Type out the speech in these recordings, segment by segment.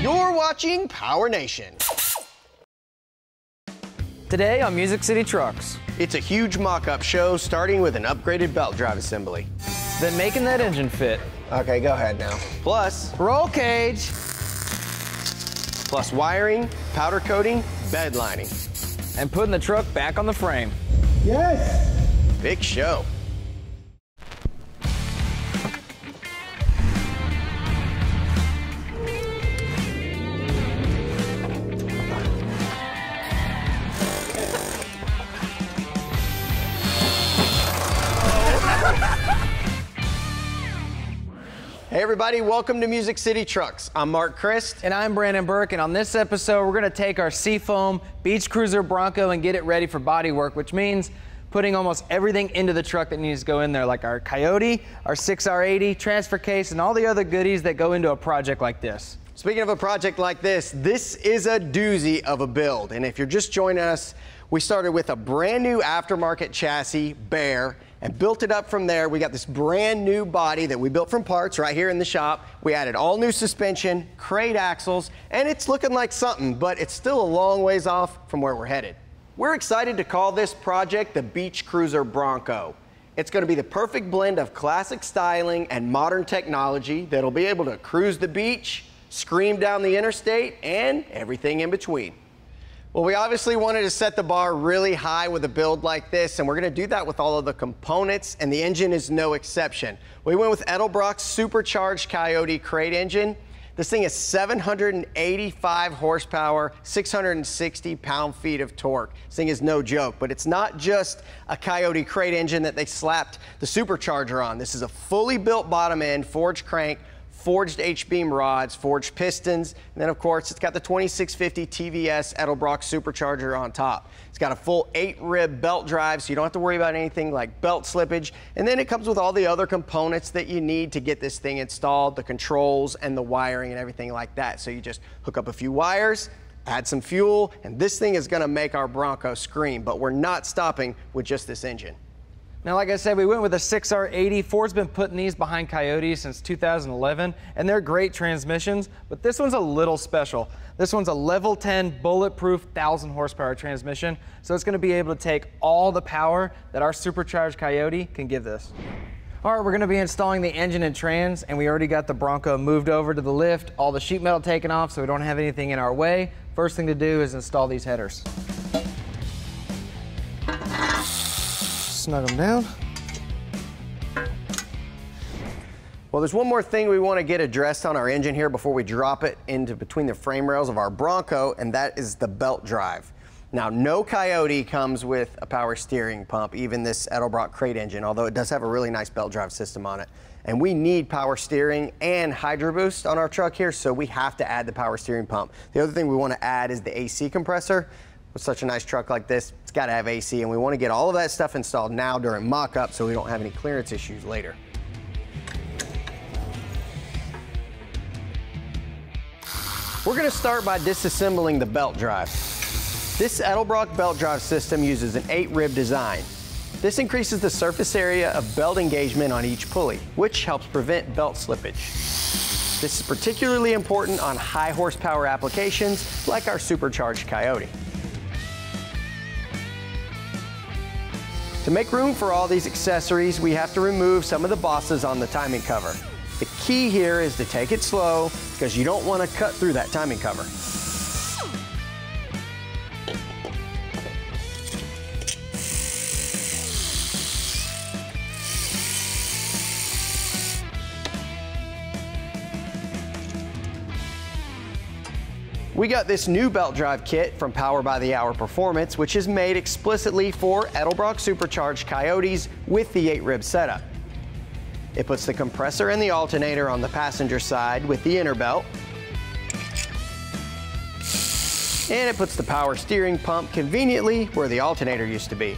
You're watching PowerNation. Today on Music City Trucks. It's a huge mock-up show starting with an upgraded belt drive assembly. Then making that engine fit. Okay, go ahead now. Plus, Roll cage. plus wiring, powder coating, bed lining. And putting the truck back on the frame. Yes! Big show. Hey everybody, welcome to Music City Trucks. I'm Mark Christ. And I'm Brandon Burke, and on this episode, we're gonna take our Seafoam Beach Cruiser Bronco and get it ready for body work, which means putting almost everything into the truck that needs to go in there, like our Coyote, our 6R80, transfer case, and all the other goodies that go into a project like this. Speaking of a project like this is a doozy of a build. And if you're just joining us, we started with a brand new aftermarket chassis, Bear, and built it up from there. We got this brand new body that we built from parts right here in the shop. We added all new suspension, crate axles, and it's looking like something, but it's still a long ways off from where we're headed. We're excited to call this project the Beach Cruiser Bronco. It's going to be the perfect blend of classic styling and modern technology that'll be able to cruise the beach, scream down the interstate, and everything in between. Well, we obviously wanted to set the bar really high with a build like this, and we're going to do that with all of the components, and the engine is no exception. We went with Edelbrock's Supercharged Coyote crate engine. This thing is 785 horsepower, 660 pound-feet of torque. This thing is no joke, but it's not just a Coyote crate engine that they slapped the supercharger on. This is a fully built bottom end, forged crank, forged H-beam rods, forged pistons, and then of course it's got the 2650 TVS Edelbrock supercharger on top. It's got a full 8-rib belt drive, so you don't have to worry about anything like belt slippage, and then it comes with all the other components that you need to get this thing installed, the controls and the wiring and everything like that. So you just hook up a few wires, add some fuel, and this thing is going to make our Bronco scream, but we're not stopping with just this engine. Now, like I said, we went with a 6R80. Ford's been putting these behind Coyotes since 2011, and they're great transmissions, but this one's a little special. This one's a level 10 bulletproof 1,000 horsepower transmission, so it's gonna be able to take all the power that our supercharged Coyote can give this. All right, we're gonna be installing the engine and trans, and we already got the Bronco moved over to the lift, all the sheet metal taken off so we don't have anything in our way. First thing to do is install these headers. Snug them down. Well, there's one more thing we want to get addressed on our engine here before we drop it into between the frame rails of our Bronco, and that is the belt drive. Now, no Coyote comes with a power steering pump, even this Edelbrock crate engine, although it does have a really nice belt drive system on it. And we need power steering and hydro boost on our truck here, so we have to add the power steering pump. The other thing we want to add is the AC compressor. With such a nice truck like this, it's got to have AC, and we want to get all of that stuff installed now during mock-up so we don't have any clearance issues later. We're going to start by disassembling the belt drive. This Edelbrock belt drive system uses an 8-rib design. This increases the surface area of belt engagement on each pulley, which helps prevent belt slippage. This is particularly important on high horsepower applications like our Supercharged Coyote. To make room for all these accessories, we have to remove some of the bosses on the timing cover. The key here is to take it slow because you don't want to cut through that timing cover. We got this new belt drive kit from Power by the Hour Performance, which is made explicitly for Edelbrock Supercharged Coyotes with the 8-rib setup. It puts the compressor and the alternator on the passenger side with the inner belt. And it puts the power steering pump conveniently where the alternator used to be.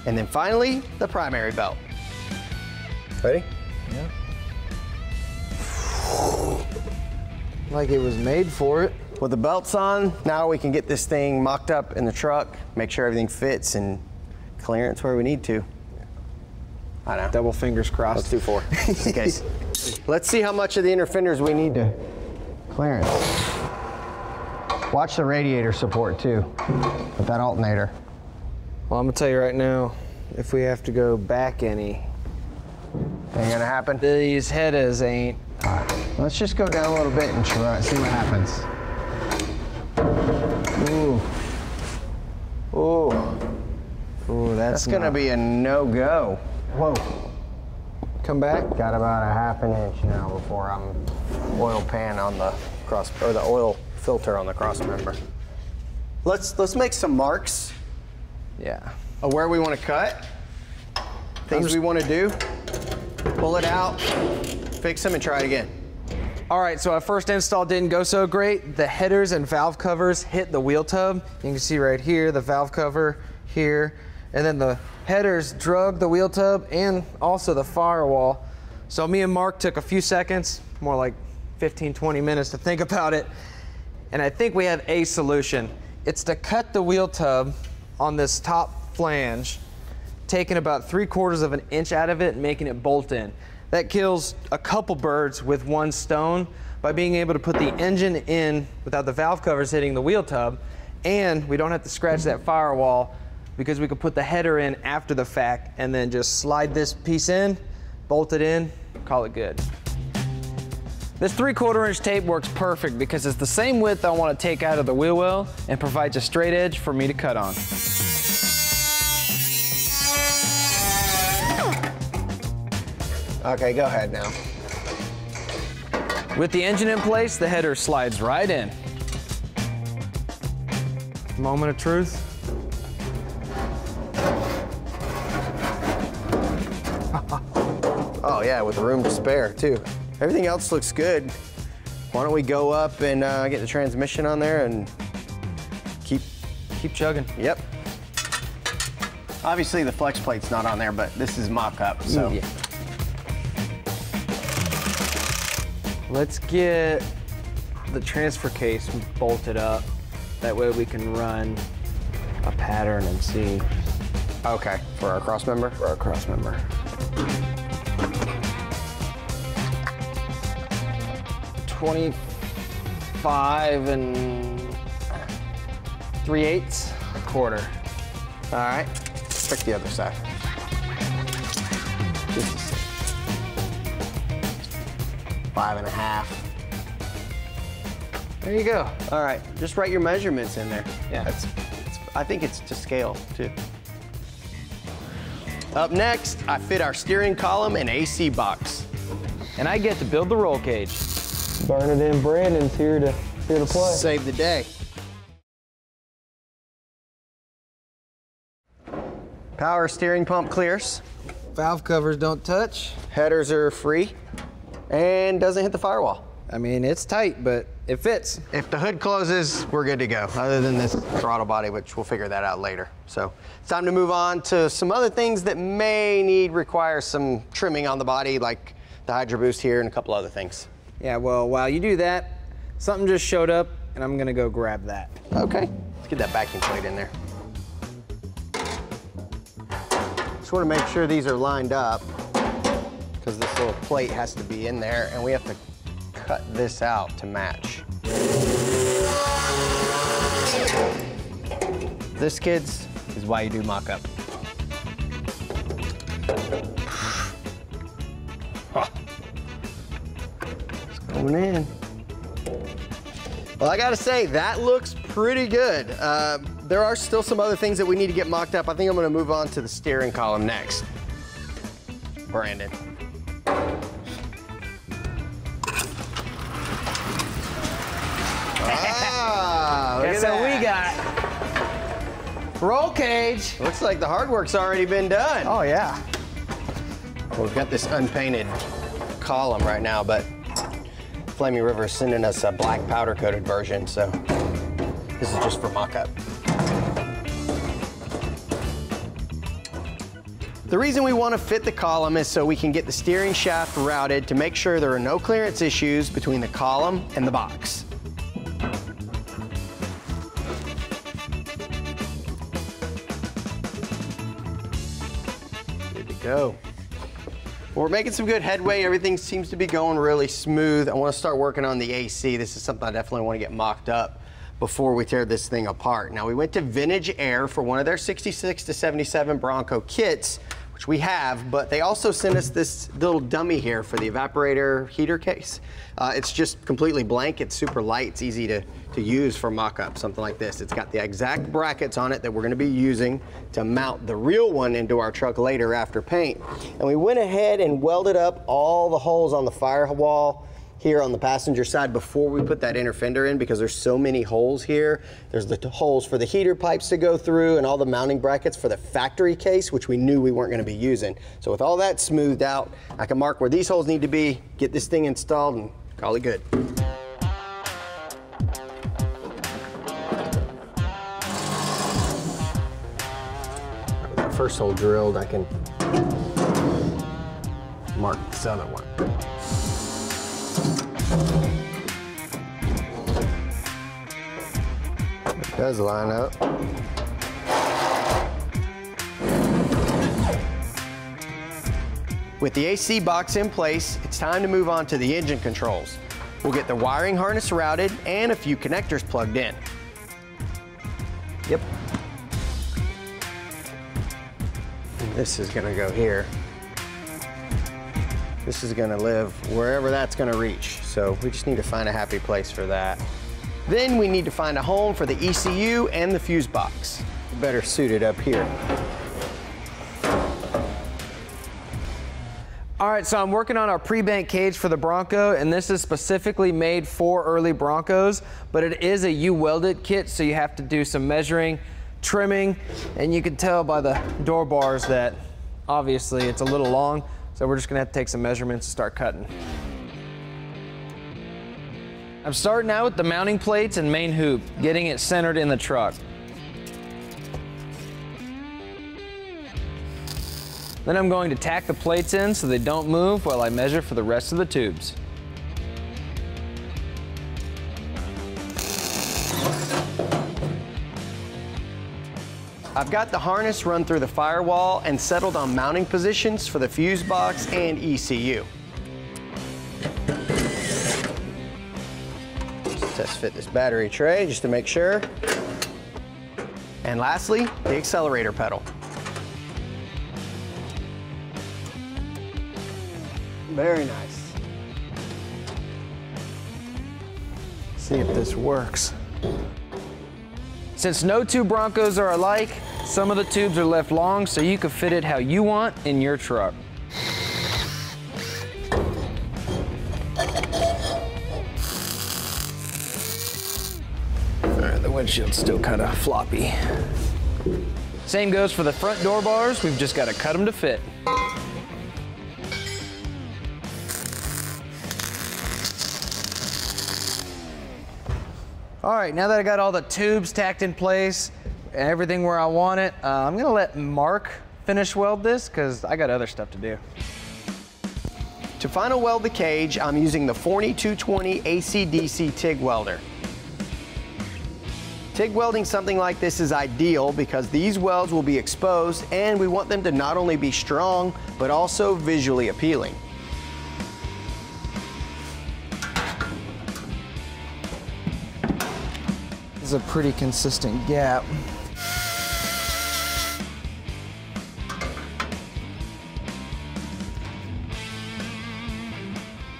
And then finally, the primary belt. Ready? Yeah. Like it was made for it. With the belts on, now we can get this thing mocked up in the truck, make sure everything fits and clearance where we need to. I know. Double fingers crossed. Let's do 4. Okay. Let's see how much of the inner fenders we need to clearance. Watch the radiator support too, with that alternator. Well, I'm gonna tell you right now, if we have to go back any, Ain't gonna happen? these headers ain't. All right, let's just go down a little bit and try, see what happens. Ooh. Ooh. Ooh, That's gonna be a no-go. Whoa. Come back. Got about a ½ inch now before I'm oil pan on the cross, or the oil filter on the cross member. Let's make some marks Yeah. of where we want to cut. Things we want to do. Pull it out, fix them, and try it again. All right, so our first install didn't go so great. The headers and valve covers hit the wheel tub. You can see right here, the valve cover here, and then the headers drug the wheel tub and also the firewall. So me and Mark took a few seconds, more like 15, 20 minutes to think about it. And I think we have a solution. It's to cut the wheel tub on this top flange, taking about 3/4 of an inch out of it and making it bolt in. That kills a couple birds with one stone by being able to put the engine in without the valve covers hitting the wheel tub, and we don't have to scratch that firewall because we could put the header in after the fact and then just slide this piece in, bolt it in, call it good. This 3/4 inch tape works perfect because it's the same width I want to take out of the wheel well and provides a straight edge for me to cut on. Okay, go ahead now. With the engine in place, the header slides right in. Moment of truth. Oh yeah, with room to spare too. Everything else looks good. Why don't we go up and get the transmission on there and keep chugging. Yep. Obviously the flex plate's not on there, but this is mock-up, so. Yeah. Let's get the transfer case bolted up. That way we can run a pattern and see. Okay, for our cross member? For our cross member. 25 3/8. A quarter. All right, check the other side. Just a sec. 5 1/2. There you go. All right, just write your measurements in there. Yeah. I think it's to scale too. Up next, I fit our steering column and AC box. And I get to build the roll cage. Bernadette Brandon's here to play. Save the day. Power steering pump clears. Valve covers don't touch. Headers are free and doesn't hit the firewall. I mean, it's tight, but it fits. If the hood closes, we're good to go, other than this throttle body, which we'll figure that out later. So it's time to move on to some other things that may require some trimming on the body, like the Hydro Boost here and a couple other things. Yeah, well, while you do that, something just showed up, and I'm gonna go grab that. Okay, let's get that backing plate in there. Just wanna make sure these are lined up, because this little plate has to be in there, and we have to cut this out to match. This, kids, is why you do mock-up. It's going in. Well, I gotta say, that looks pretty good. There are still some other things that we need to get mocked up. I think I'm gonna move on to the steering column next. Brandon. Ah, look at So that. we got roll cage. Looks like the hard work's already been done. Oh yeah. Well, we've got this unpainted column right now, but Flaming River is sending us a black powder coated version, so this is just for mock-up. The reason we want to fit the column is so we can get the steering shaft routed to make sure there are no clearance issues between the column and the box. Good to go. We're making some good headway. Everything seems to be going really smooth. I want to start working on the AC. This is something I definitely want to get mocked up before we tear this thing apart. Now, we went to Vintage Air for one of their 66 to 77 Bronco kits, which we have, but they also sent us this little dummy here for the evaporator heater case. It's just completely blank. It's super light. It's easy to use for mock-up, something like this. It's got the exact brackets on it that we're gonna be using to mount the real one into our truck later after paint. And we went ahead and welded up all the holes on the firewall here on the passenger side before we put that inner fender in, because there's so many holes here. There's the holes for the heater pipes to go through and all the mounting brackets for the factory case, which we knew we weren't going to be using. So with all that smoothed out, I can mark where these holes need to be, get this thing installed, and call it good. With that first hole drilled, I can mark this other one. It does line up. With the AC box in place, it's time to move on to the engine controls. We'll get the wiring harness routed and a few connectors plugged in. Yep. And this is gonna go here. This is gonna live wherever that's gonna reach. So we just need to find a happy place for that. Then we need to find a home for the ECU and the fuse box. Better suited up here. All right, so I'm working on our pre-bank cage for the Bronco, and this is specifically made for early Broncos, but it is a U-welded kit, so you have to do some measuring, trimming, and you can tell by the door bars that obviously it's a little long, so we're just gonna have to take some measurements and start cutting. I'm starting out with the mounting plates and main hoop, getting it centered in the truck. Then I'm going to tack the plates in so they don't move while I measure for the rest of the tubes. I've got the harness run through the firewall and settled on mounting positions for the fuse box and ECU. Test fit this battery tray just to make sure. And lastly, the accelerator pedal. Very nice. See if this works. Since no two Broncos are alike, some of the tubes are left long so you can fit it how you want in your truck. The windshield's still kind of floppy. Same goes for the front door bars. We've just got to cut them to fit. All right, now that I got all the tubes tacked in place and everything where I want it, I'm gonna let Mark finish weld this because I got other stuff to do. To final weld the cage, I'm using the Forney 220 AC/DC TIG welder. TIG welding something like this is ideal because these welds will be exposed and we want them to not only be strong, but also visually appealing. This is a pretty consistent gap.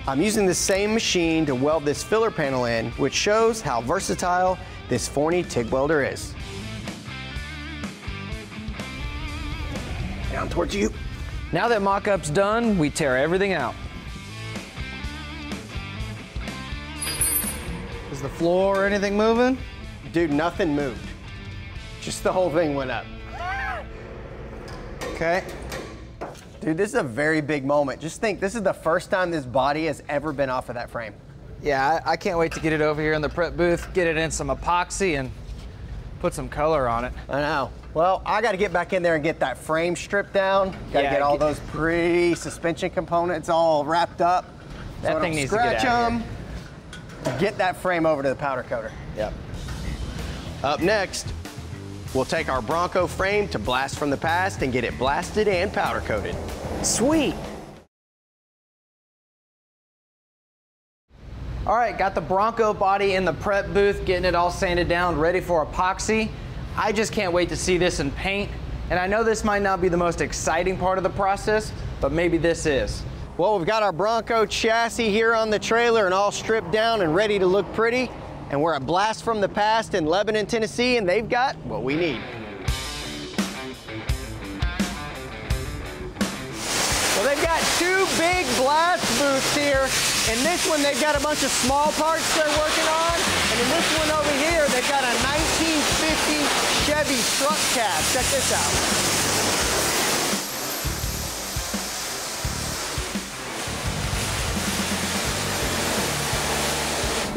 I'm using the same machine to weld this filler panel in, which shows how versatile this Forney TIG welder is. Down towards you. Now that mock-up's done, we tear everything out. Is the floor or anything moving? Dude, nothing moved. Just the whole thing went up. Okay. Dude, this is a very big moment. Just think, this is the first time this body has ever been off of that frame. Yeah, I can't wait to get it over here in the prep booth, get it in some epoxy and put some color on it. I know. Well, I got to get back in there and get that frame stripped down. Got to get all those pretty suspension components all wrapped up. That thing needs to get out of here. Get that frame over to the powder coater. Yep. Up next, we'll take our Bronco frame to blast from the past and get it blasted and powder coated. Sweet. All right, got the Bronco body in the prep booth, getting it all sanded down, ready for epoxy. I just can't wait to see this in paint. And I know this might not be the most exciting part of the process, but maybe this is. Well, we've got our Bronco chassis here on the trailer and all stripped down and ready to look pretty. And we're a blast from the past in Lebanon, Tennessee, and they've got what we need. Well, they've got two big blast booths here. In this one, they've got a bunch of small parts they're working on. And in this one over here, they've got a 1950 Chevy truck cab. Check this out.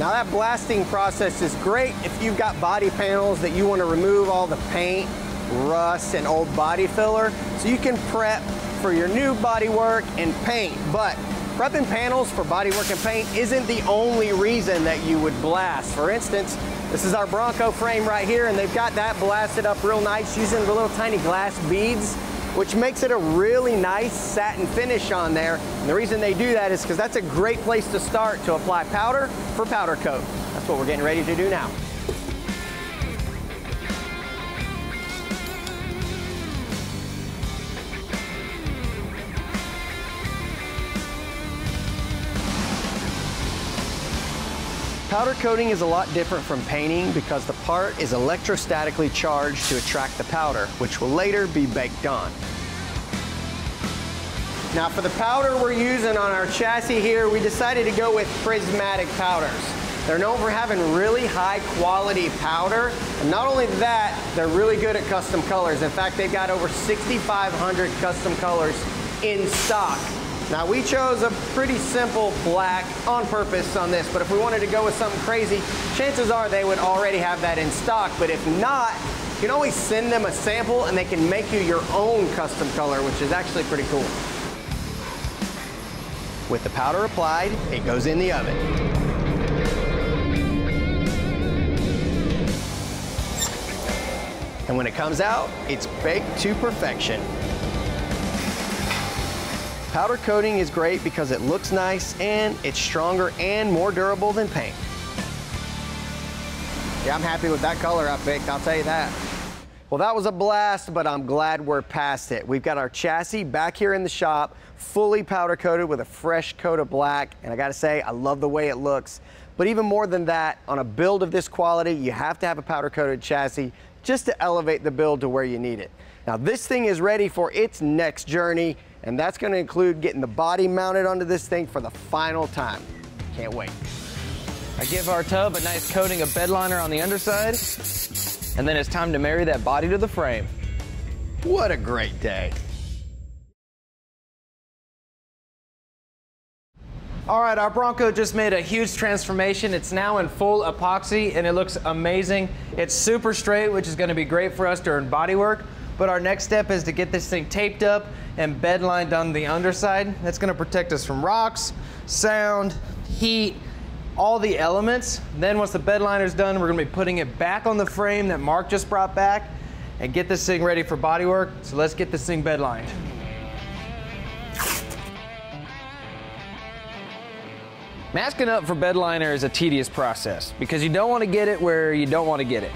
Now that blasting process is great if you've got body panels that you want to remove all the paint, rust, and old body filler, so you can prep for your new body work and paint. But prepping panels for body work and paint isn't the only reason that you would blast. For instance, this is our Bronco frame right here, and they've got that blasted up real nice using the little tiny glass beads, which makes it a really nice satin finish on there. And the reason they do that is because that's a great place to start to apply powder for powder coat. That's what we're getting ready to do now. Powder coating is a lot different from painting because the part is electrostatically charged to attract the powder, which will later be baked on. Now for the powder we're using on our chassis here, we decided to go with Prismatic powders. They're known for having really high quality powder, and not only that, they're really good at custom colors. In fact, they've got over 6,500 custom colors in stock. Now we chose a pretty simple black on purpose on this, but if we wanted to go with something crazy, chances are they would already have that in stock. But if not, you can always send them a sample and they can make you your own custom color, which is actually pretty cool. With the powder applied, it goes in the oven. And when it comes out, it's baked to perfection. Powder coating is great because it looks nice and it's stronger and more durable than paint. Yeah, I'm happy with that color I picked, I'll tell you that. Well, that was a blast, but I'm glad we're past it. We've got our chassis back here in the shop, fully powder coated with a fresh coat of black, and I gotta say, I love the way it looks. But even more than that, on a build of this quality, you have to have a powder coated chassis just to elevate the build to where you need it. Now, this thing is ready for its next journey, and that's gonna include getting the body mounted onto this thing for the final time. Can't wait. I give our tub a nice coating of bed liner on the underside, and then it's time to marry that body to the frame. What a great day. All right, our Bronco just made a huge transformation. It's now in full epoxy and it looks amazing. It's super straight, which is gonna be great for us during body work. But our next step is to get this thing taped up and bed lined on the underside. That's gonna protect us from rocks, sound, heat, all the elements. Then once the bed liner's done, we're gonna be putting it back on the frame that Mark just brought back and get this thing ready for body work. So let's get this thing bed lined. Masking up for bed liner is a tedious process because you don't want to get it where you don't want to get it.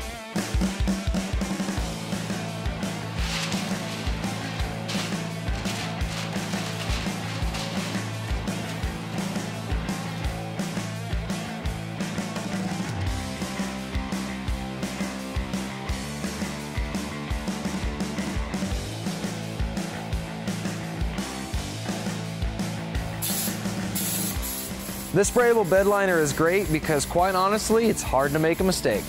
This sprayable bed liner is great because, quite honestly, it's hard to make a mistake.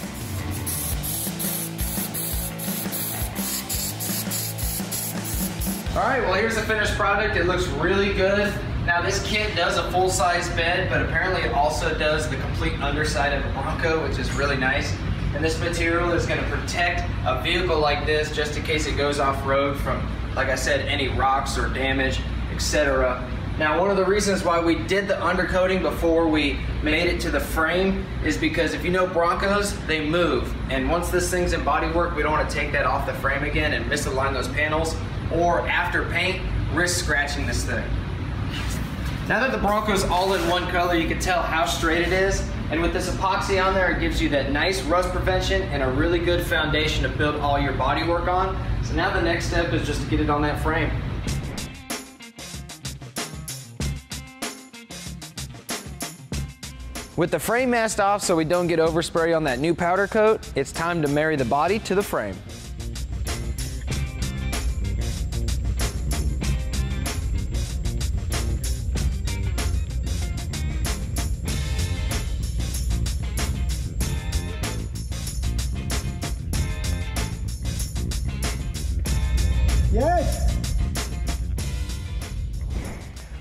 All right, well, here's the finished product. It looks really good. Now, this kit does a full-size bed, but apparently it also does the complete underside of a Bronco, which is really nice. And this material is going to protect a vehicle like this just in case it goes off-road from, like I said, any rocks or damage, etc. Now, one of the reasons why we did the undercoating before we made it to the frame is because if you know Broncos, they move. And once this thing's in body work, we don't want to take that off the frame again and misalign those panels, or after paint, risk scratching this thing. Now that the Bronco's all in one color, you can tell how straight it is. And with this epoxy on there, it gives you that nice rust prevention and a really good foundation to build all your bodywork on. So now the next step is just to get it on that frame. With the frame masked off so we don't get overspray on that new powder coat, it's time to marry the body to the frame. Yes!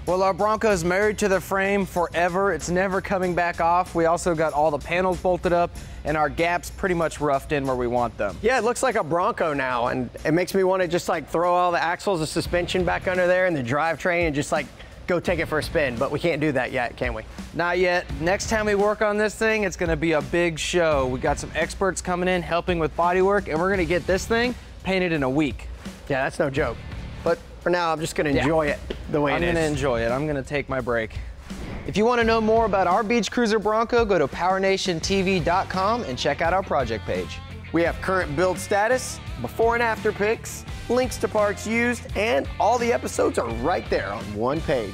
Well, our Bronco is married to the frame forever. It's never coming back off. We also got all the panels bolted up and our gaps pretty much roughed in where we want them. Yeah, it looks like a Bronco now, and it makes me want to just like throw all the axles of suspension back under there and the drivetrain and just like go take it for a spin, but we can't do that yet, can we? Not yet. Next time we work on this thing, it's gonna be a big show. We got some experts coming in helping with bodywork, and we're gonna get this thing painted in a week. Yeah, that's no joke. But for now, I'm just gonna enjoy it the way it is. I'm gonna enjoy it. I'm gonna take my break. If you wanna know more about our Beach Cruiser Bronco, go to PowerNationTV.com and check out our project page. We have current build status, before and after pics, links to parts used, and all the episodes are right there on one page.